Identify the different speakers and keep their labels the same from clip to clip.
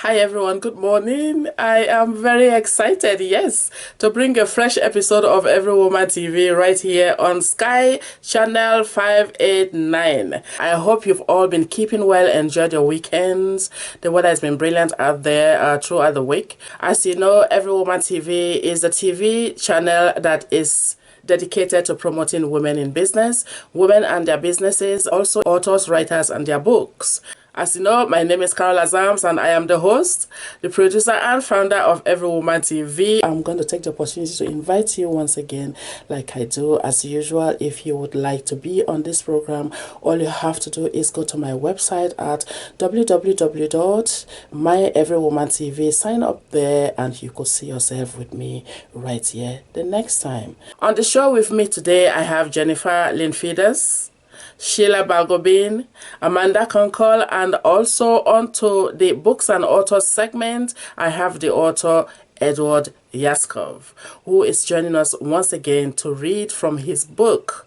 Speaker 1: Hi everyone, good morning. I am very excited, yes, to bring a fresh episode of EveryWoman TV right here on Sky Channel 589. I hope you've all been keeping well, enjoyed your weekends. The weather has been brilliant out there throughout the week. As you know, EveryWoman TV is a TV channel that is dedicated to promoting women in business, women and their businesses, also authors, writers, and their books. As you know, my name is Carol Azams and I am the host, the producer and founder of EveryWoman TV. I'm going to take the opportunity to invite you once again, like I do as usual. If you would like to be on this program, all you have to do is go to my website at www.myeverywoman.tv. Sign up there and you could see yourself with me right here the next time. On the show with me today, I have Jennifer Lynn Feeders, Sheila Balgobin, Amanda Conkle, and also onto the books and authors segment, I have the author Edward Yaskov, who is joining us once again to read from his book,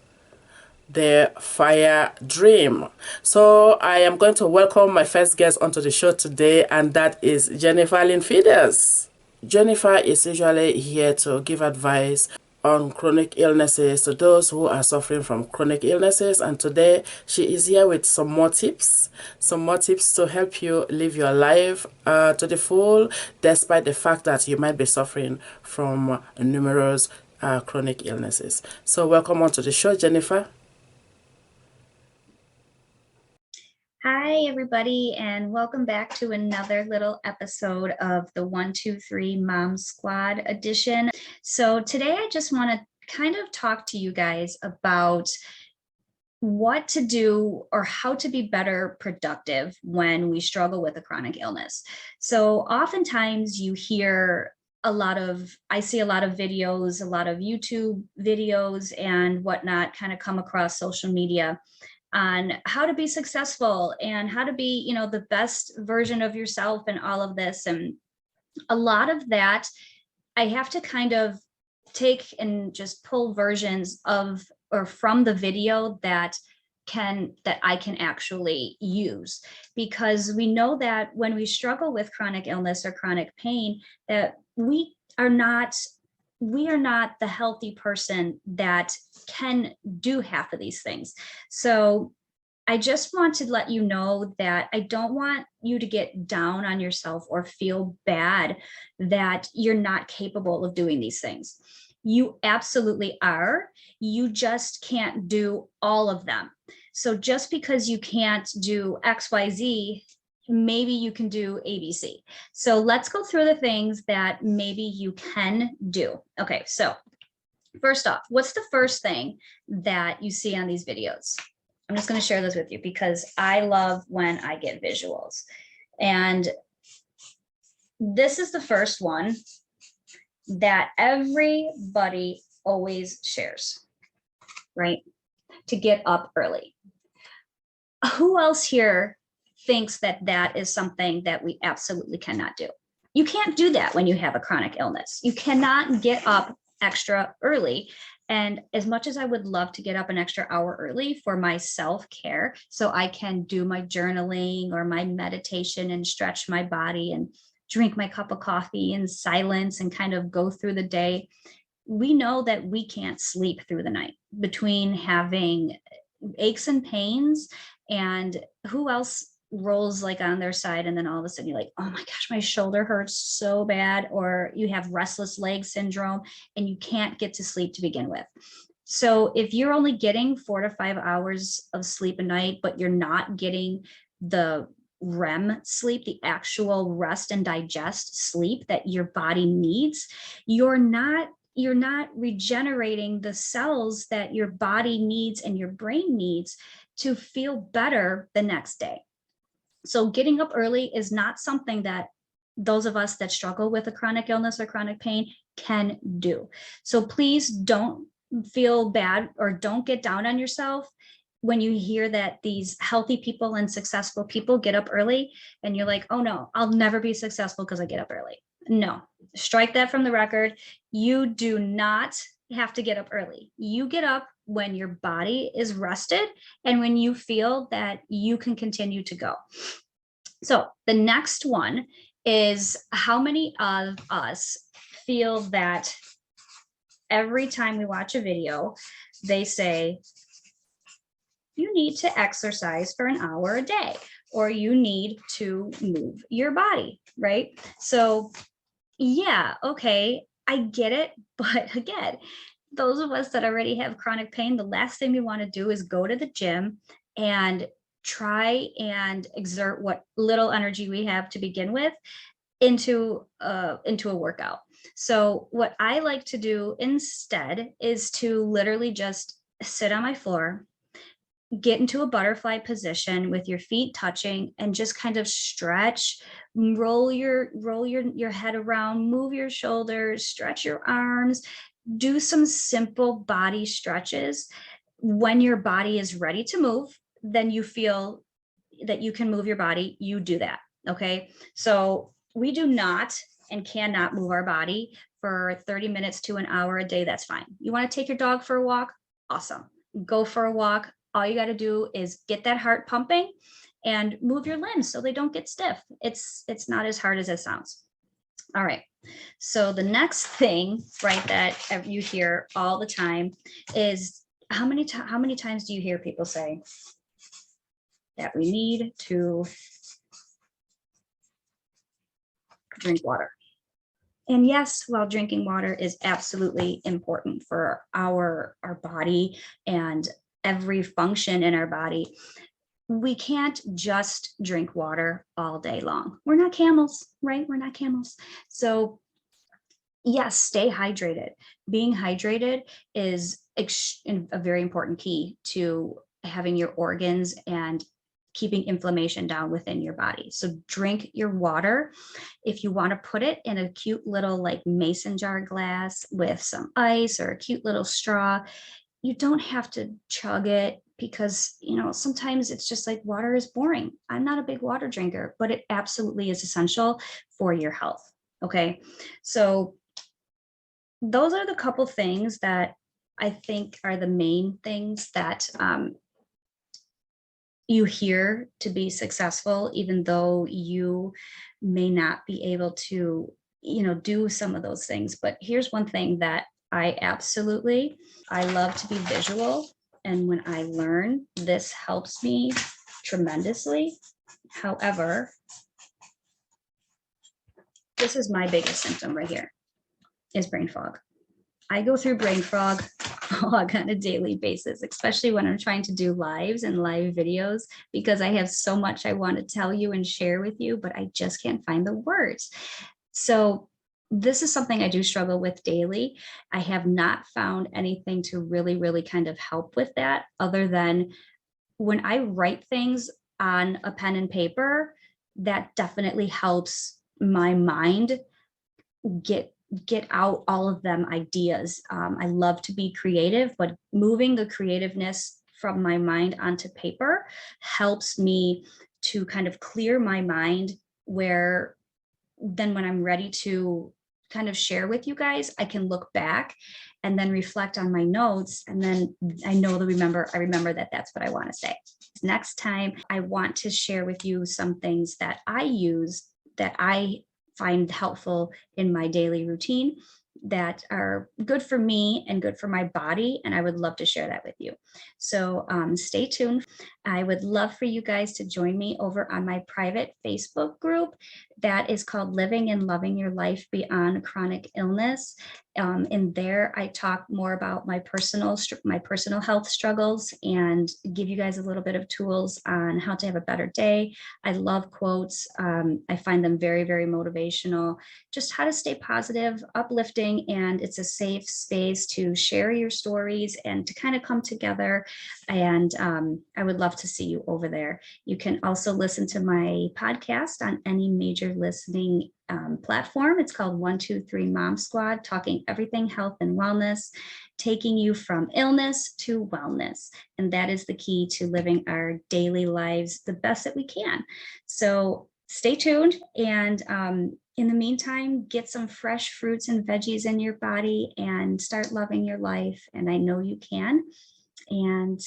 Speaker 1: The Fire Dream. So I am going to welcome my first guest onto the show today, and that is Jennifer Lynn Feeders. Jennifer is usually here to give advice on chronic illnesses to those who are suffering from chronic illnesses, and today she is here with some more tips to help you live your life to the full, despite the fact that you might be suffering from numerous chronic illnesses. So welcome onto the show, Jennifer.
Speaker 2: Hi, everybody, and welcome back to another little episode of the 123 Mom Squad edition. So today I just want to kind of talk to you guys about what to do or how to be better productive when we struggle with a chronic illness. So oftentimes you hear I see a lot of videos, a lot of YouTube videos and whatnot kind of come across social media on how to be successful and how to be, the best version of yourself and all of this. And a lot of that, I have to kind of take and just pull versions of or from the video that I can actually use, because we know that when we struggle with chronic illness or chronic pain, that we are not the healthy person that can do half of these things. So I just want to let you know that I don't want you to get down on yourself or feel bad that you're not capable of doing these things. You absolutely are. You just can't do all of them. So just because you can't do XYZ, maybe you can do ABC. So let's go through the things that maybe you can do. Okay, so first off, what's the first thing that you see on these videos? I'm just going to share this with you because I love when I get visuals. And this is the first one that everybody always shares, right? To get up early. Who else here thinks that that is something that we absolutely cannot do? You can't do that when you have a chronic illness. You cannot get up extra early. And as much as I would love to get up an extra hour early for my self-care, so I can do my journaling or my meditation and stretch my body and drink my cup of coffee in silence and kind of go through the day, we know that we can't sleep through the night between having aches and pains. And who else rolls like on their side and then all of a sudden you're like, oh my gosh, my shoulder hurts so bad, or you have restless leg syndrome and you can't get to sleep to begin with. So if you're only getting 4 to 5 hours of sleep a night, but you're not getting the REM sleep, the actual rest and digest sleep that your body needs, you're not regenerating the cells that your body needs and your brain needs to feel better the next day. So getting up early is not something that those of us that struggle with a chronic illness or chronic pain can do. So please don't feel bad or don't get down on yourself when you hear that these healthy people and successful people get up early and you're like, oh no, I'll never be successful because I get up early. No, strike that from the record. You do not have to get up early. You get up when your body is rested and when you feel that you can continue to go. So the next one is how many of us feel that every time we watch a video, they say, you need to exercise for an hour a day, or you need to move your body, right? So yeah, okay, I get it. But again, those of us that already have chronic pain, the last thing we want to do is go to the gym and try and exert what little energy we have to begin with into a workout. So what I like to do instead is to literally just sit on my floor, get into a butterfly position with your feet touching, and just kind of stretch, roll your head around, move your shoulders, stretch your arms, do some simple body stretches. When your body is ready to move, then you feel that you can move your body, you do that. Okay, so we do not and cannot move our body for 30 minutes to an hour a day. That's fine. You want to take your dog for a walk? Awesome. Go for a walk. All you got to do is get that heart pumping and move your limbs so they don't get stiff. It's not as hard as it sounds. All right. So the next thing, right, that you hear all the time is how many times do you hear people say that we need to drink water? And yes, while drinking water is absolutely important for our body and every function in our body, we can't just drink water all day long. We're not camels, right? We're not camels. So yes, stay hydrated. Being hydrated is a very important key to having your organs and keeping inflammation down within your body. So drink your water. If you want to put it in a cute little like mason jar glass with some ice or a cute little straw, you don't have to chug it, because sometimes it's just like water is boring. I'm not a big water drinker, but it absolutely is essential for your health. Okay, so those are the couple things that I think are the main things that you hear to be successful, even though you may not be able to, do some of those things. But here's one thing that I love to be visual. And when I learn, this helps me tremendously. However, this is my biggest symptom right here, is brain fog. I go through brain fog on a daily basis, especially when I'm trying to do lives and live videos, because I have so much I want to tell you and share with you, but I just can't find the words. So this is something I do struggle with daily. I have not found anything to really, really kind of help with that, other than when I write things on a pen and paper, that definitely helps my mind get out all of them ideas. I love to be creative, but moving the creativeness from my mind onto paper helps me to kind of clear my mind, where then when I'm ready to kind of share with you guys, I can look back and then reflect on my notes, and then I remember that that's what I want to say. Next time, I want to share with you some things that I use that I find helpful in my daily routine, that are good for me and good for my body, and I would love to share that with you. So stay tuned. I would love for you guys to join me over on my private Facebook group that is called Living and Loving Your Life Beyond Chronic Illness. In there, I talk more about my personal health struggles and give you guys a little bit of tools on how to have a better day. I love quotes. I find them very, very motivational. Just how to stay positive, uplifting, and it's a safe space to share your stories and to kind of come together. And I would love to see you over there. You can also listen to my podcast on any major listening platform. It's called 123 Mom Squad, talking everything health and wellness, taking you from illness to wellness. And that is the key to living our daily lives the best that we can. So stay tuned. And in the meantime, get some fresh fruits and veggies in your body and start loving your life. And I know you can. And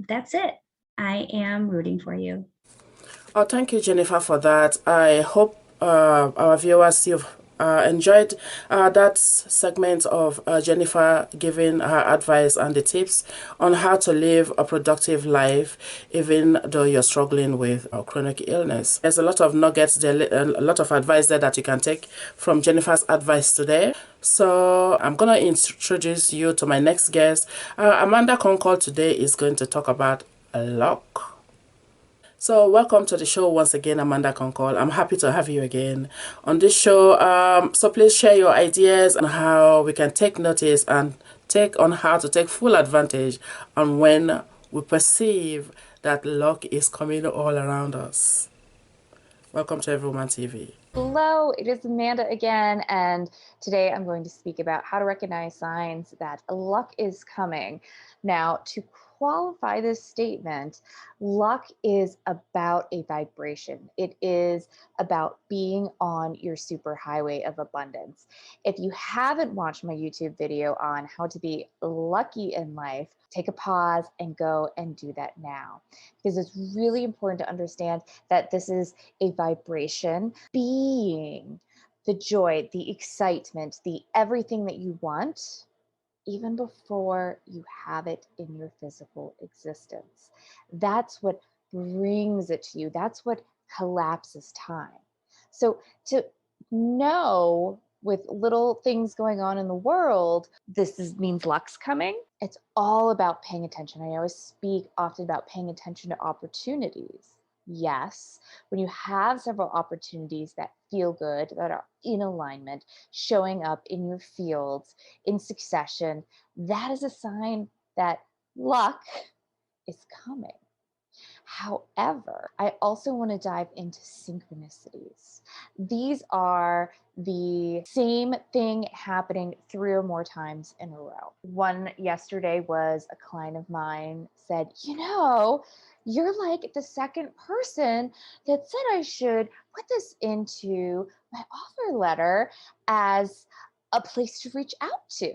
Speaker 2: that's it. I am rooting for you.
Speaker 1: Oh, thank you, Jennifer, for that. I hope our viewers, you've enjoyed that segment of Jennifer giving her advice and the tips on how to live a productive life even though you're struggling with chronic illness. There's a lot of nuggets there, a lot of advice there that you can take from Jennifer's advice today. So I'm going to introduce you to my next guest. Amanda Concord today is going to talk about luck. So welcome to the show once again, Amanda Concord. I'm happy to have you again on this show. So please share your ideas on how we can take notice and take on how to take full advantage on when we perceive that luck is coming all around us. Welcome to EveryWoman TV.
Speaker 3: Hello, it is Amanda again, and today I'm going to speak about how to recognize signs that luck is coming. Now, to qualify this statement, luck is about a vibration. It is about being on your superhighway of abundance. If you haven't watched my YouTube video on how to be lucky in life, take a pause and go and do that now, because it's really important to understand that this is a vibration. Being the joy, the excitement, the everything that you want, even before you have it in your physical existence. That's what brings it to you. That's what collapses time. So to know with little things going on in the world, means luck's coming. It's all about paying attention. I always speak often about paying attention to opportunities. Yes, when you have several opportunities that feel good, that are in alignment, showing up in your fields in succession, that is a sign that luck is coming. However, I also want to dive into synchronicities. These are the same thing happening 3 or more times in a row. One yesterday was a client of mine said, you're like the second person that said I should put this into my offer letter as a place to reach out to.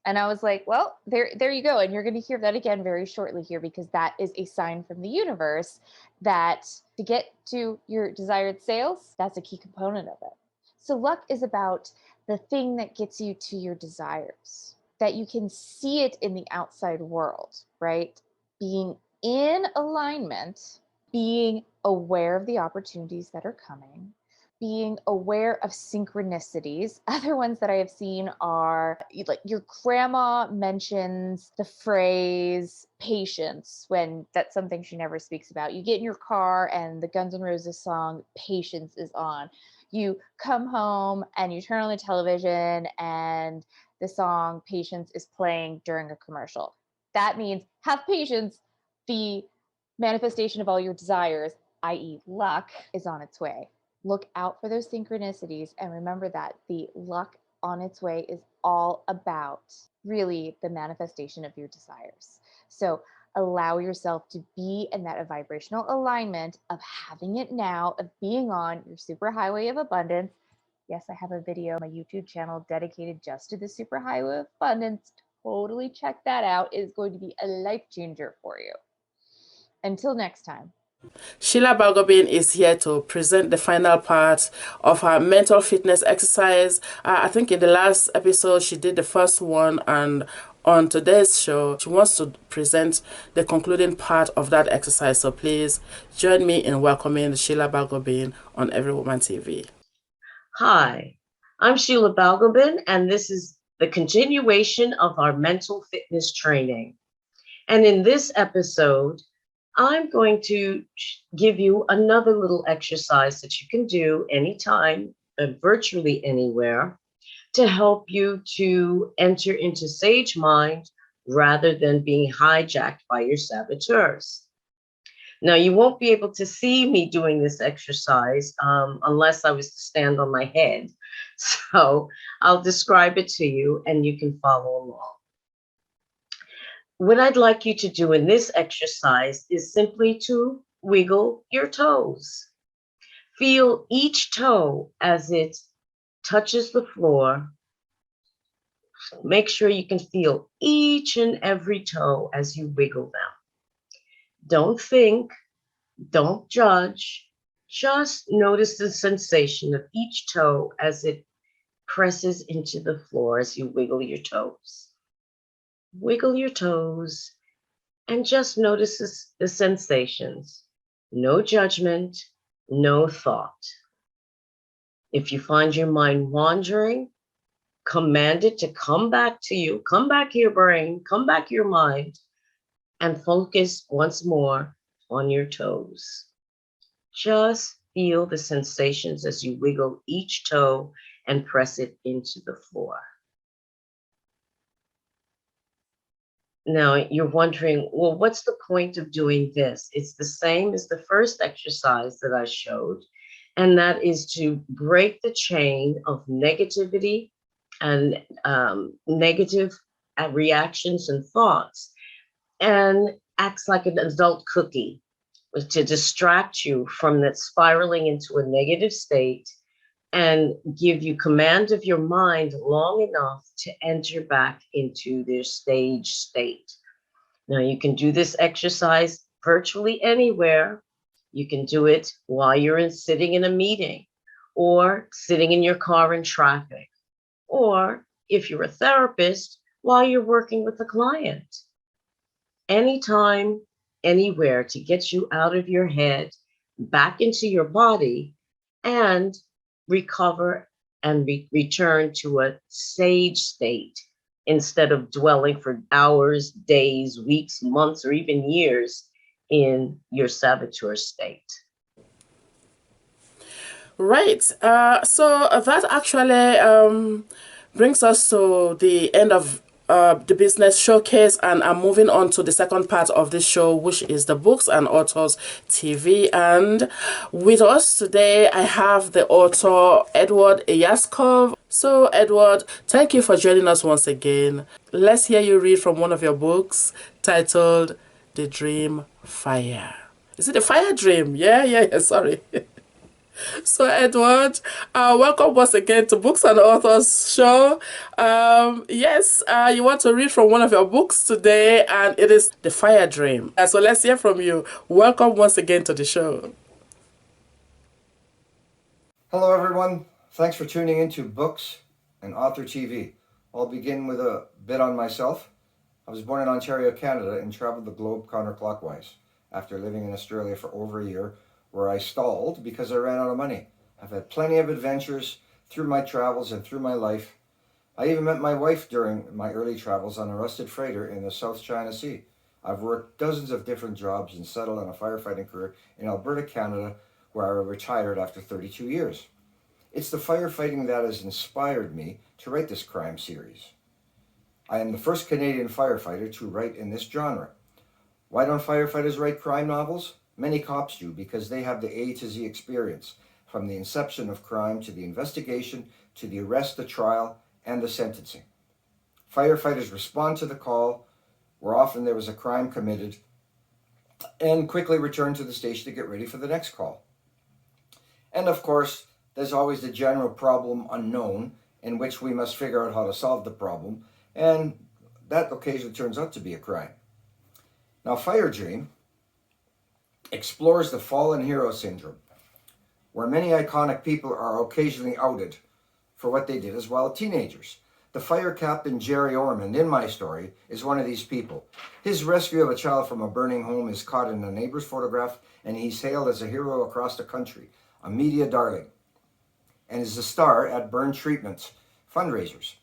Speaker 3: And I was like, well, there you go. And you're going to hear that again very shortly here, because that is a sign from the universe that to get to your desired sales, that's a key component of it. So luck is about the thing that gets you to your desires, that you can see it in the outside world, right? Being in alignment, being aware of the opportunities that are coming, being aware of synchronicities. Other ones that I have seen are like your grandma mentions the phrase patience when that's something she never speaks about. You get in your car and the Guns N' Roses song Patience is on. You come home and you turn on the television and the song Patience is playing during a commercial. That means have patience. The manifestation of all your desires, i.e. luck, is on its way. Look out for those synchronicities and remember that the luck on its way is all about really the manifestation of your desires. So allow yourself to be in that vibrational alignment of having it now, of being on your superhighway of abundance. Yes, I have a video on my YouTube channel dedicated just to the superhighway of abundance. Totally check that out. It is going to be a life changer for you. Until next time.
Speaker 1: Sheila Balgobin is here to present the final part of her mental fitness exercise. I think in the last episode she did the first one, and on today's show she wants to present the concluding part of that exercise. So please join me in welcoming Sheila Balgobin on EveryWoman TV.
Speaker 4: Hi, I'm Sheila Balgobin, and this is the continuation of our mental fitness training. And in this episode, I'm going to give you another little exercise that you can do anytime, virtually anywhere, to help you to enter into sage mind rather than being hijacked by your saboteurs. Now, you won't be able to see me doing this exercise unless I was to stand on my head. So I'll describe it to you and you can follow along. What I'd like you to do in this exercise is simply to wiggle your toes. Feel each toe as it touches the floor. Make sure you can feel each and every toe as you wiggle them. Don't think, don't judge, Just notice the sensation of each toe as it presses into the floor as you wiggle your toes. Wiggle your toes and just notice the sensations. No judgment, no thought. If you find your mind wandering, command it to come back to you, come back to your brain, come back to your mind, and focus once more on your toes. Just feel the sensations as you wiggle each toe and press it into the floor. Now you're wondering, well, what's the point of doing this? It's the same as the first exercise that I showed, and that is to break the chain of negativity and negative reactions and thoughts, and acts like an adult cookie to distract you from that spiraling into a negative state and give you command of your mind long enough to enter back into their stage state. Now, you can do this exercise virtually anywhere. You can do it while you're sitting in a meeting, or sitting in your car in traffic, or if you're a therapist, while you're working with a client. Anytime, anywhere, to get you out of your head, back into your body, and recover and return to a sage state instead of dwelling for hours, days, weeks, months, or even years in your saboteur state.
Speaker 1: Right. So that actually brings us to the end of the business showcase, and I'm moving on to the second part of this show, which is the Books and Authors TV. And with us today, I have the author Edward Yaskov. So, Edward, thank you for joining us once again. Let's hear you read from one of your books titled The Dream Fire. Is it a fire dream? Yeah, sorry. So, Edward, welcome once again to Books and Authors Show. Yes, you want to read from one of your books today, and it is The Fire Dream. So let's hear from you. Welcome once again to the show.
Speaker 5: Hello, everyone. Thanks for tuning into Books and Author TV. I'll begin with a bit on myself. I was born in Ontario, Canada, and traveled the globe counterclockwise after living in Australia for over a year, where I stalled because I ran out of money. I've had plenty of adventures through my travels and through my life. I even met my wife during my early travels on a rusted freighter in the South China Sea. I've worked dozens of different jobs and settled on a firefighting career in Alberta, Canada, where I retired after 32 years. It's the firefighting that has inspired me to write this crime series. I am the first Canadian firefighter to write in this genre. Why don't firefighters write crime novels? Many cops do, because they have the A to Z experience, from the inception of crime to the investigation, to the arrest, the trial, and the sentencing. Firefighters respond to the call, where often there was a crime committed, and quickly return to the station to get ready for the next call. And of course, there's always the general problem unknown, in which we must figure out how to solve the problem, and that occasionally turns out to be a crime. Now, Fire Dream explores the fallen hero syndrome, where many iconic people are occasionally outed for what they did as while teenagers. The fire captain Jerry Ormond in my story is one of these people. His rescue of a child from a burning home is caught in a neighbor's photograph, and he's hailed as a hero across the country, a media darling, and is a star at burn treatment fundraisers.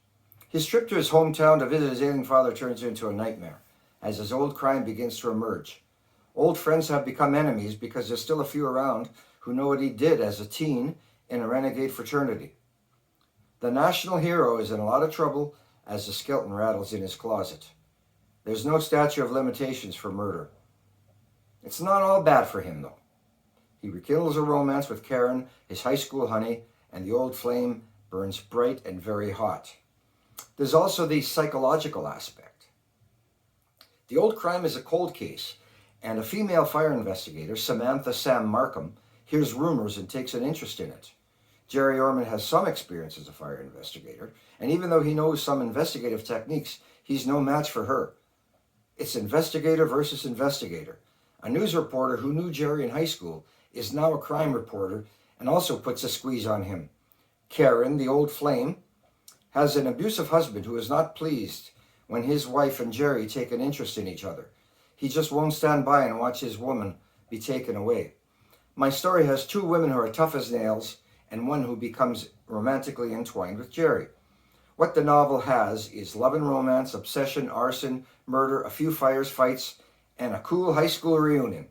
Speaker 5: His trip to his hometown to visit his ailing father turns into a nightmare as his old crime begins to emerge. Old friends have become enemies because there's still a few around who know what he did as a teen in a renegade fraternity. The national hero is in a lot of trouble as the skeleton rattles in his closet. There's no statute of limitations for murder. It's not all bad for him, though. He rekindles a romance with Karen, his high school honey, and the old flame burns bright and very hot. There's also the psychological aspect. The old crime is a cold case, and a female fire investigator, Samantha Sam Markham, hears rumors and takes an interest in it. Jerry Ormond has some experience as a fire investigator, and even though he knows some investigative techniques, he's no match for her. It's investigator versus investigator. A news reporter who knew Jerry in high school is now a crime reporter and also puts a squeeze on him. Karen, the old flame, has an abusive husband who is not pleased when his wife and Jerry take an interest in each other. He just won't stand by and watch his woman be taken away. My story has two women who are tough as nails and one who becomes romantically entwined with Jerry. What the novel has is love and romance, obsession, arson, murder, a few fires, fights, and a cool high school reunion.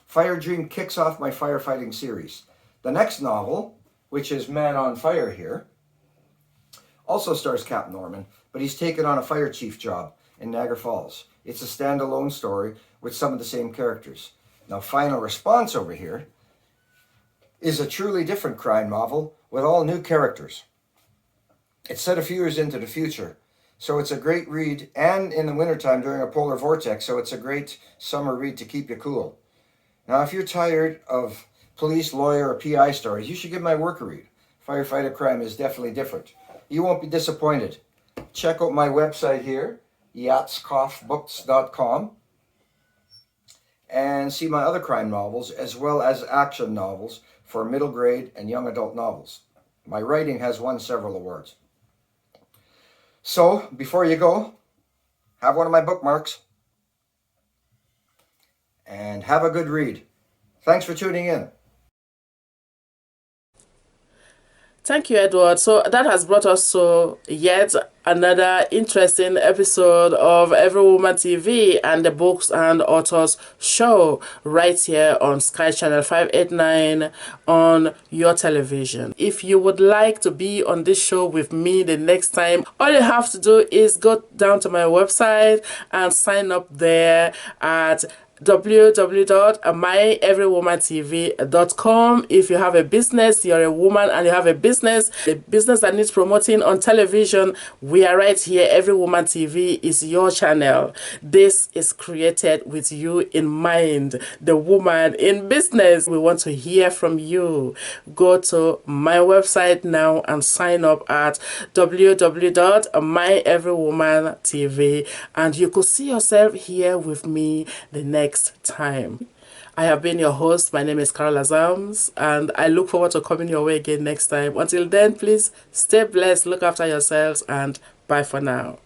Speaker 5: Fire Dream kicks off my firefighting series. The next novel, which is Man on Fire here, also stars Cap Norman, but he's taken on a fire chief job in Niagara Falls. It's a standalone story with some of the same characters. Now, Final Response over here is a truly different crime novel with all new characters. It's set a few years into the future, so it's a great read, and in the wintertime during a polar vortex, so it's a great summer read to keep you cool. Now, if you're tired of police, lawyer, or PI stories, you should give my work a read. Firefighter crime is definitely different. You won't be disappointed. Check out my website here, yatskoffbooks.com, and see my other crime novels as well as action novels for middle grade and young adult novels. My writing has won several awards. So, before you go, have one of my bookmarks and have a good read. Thanks for tuning in.
Speaker 1: Thank you, Edward. So that has brought us to yet another interesting episode of EveryWoman TV and the Books and Authors Show right here on Sky Channel 589 on your television. If you would like to be on this show with me the next time, all you have to do is go down to my website and sign up there at www.myeverywoman.tv.com. If you have a business, you're a woman and you have a business that needs promoting on television, we are right here. EveryWoman TV is your channel. This is created with you in mind, the woman in business. We want to hear from you. Go to my website now and sign up at www.myeverywoman.tv, and you could see yourself here with me the next time. I have been your host. My name is Carol Azams, and I look forward to coming your way again next time. Until then, please stay blessed, look after yourselves, and bye for now.